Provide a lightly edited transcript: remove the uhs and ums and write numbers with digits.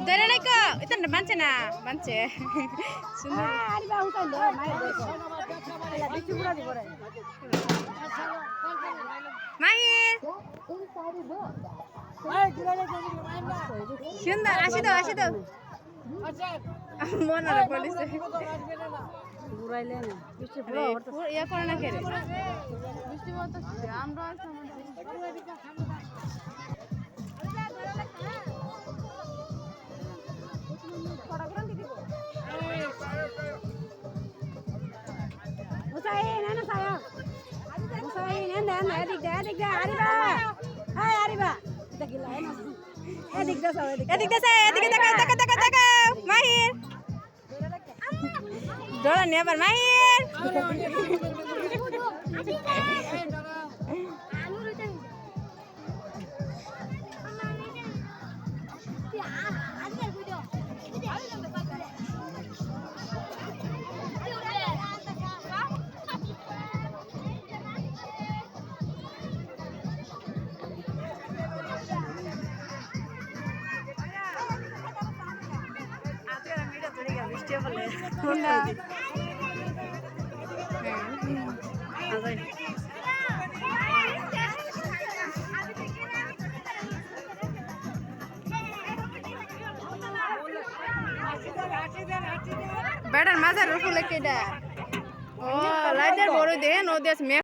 ধরে নাই কো এটা বানছে না বানছে সুন্দর মাহির সুন্দর আসি দাও মনে পড়েছে ইয়া করে না খেলে আমরা মাহির দৌড়া নিয়ে আবার মাহির বেটার মাথার রুফুলে কেডা ও লাইটের বড় দেন ও দেশ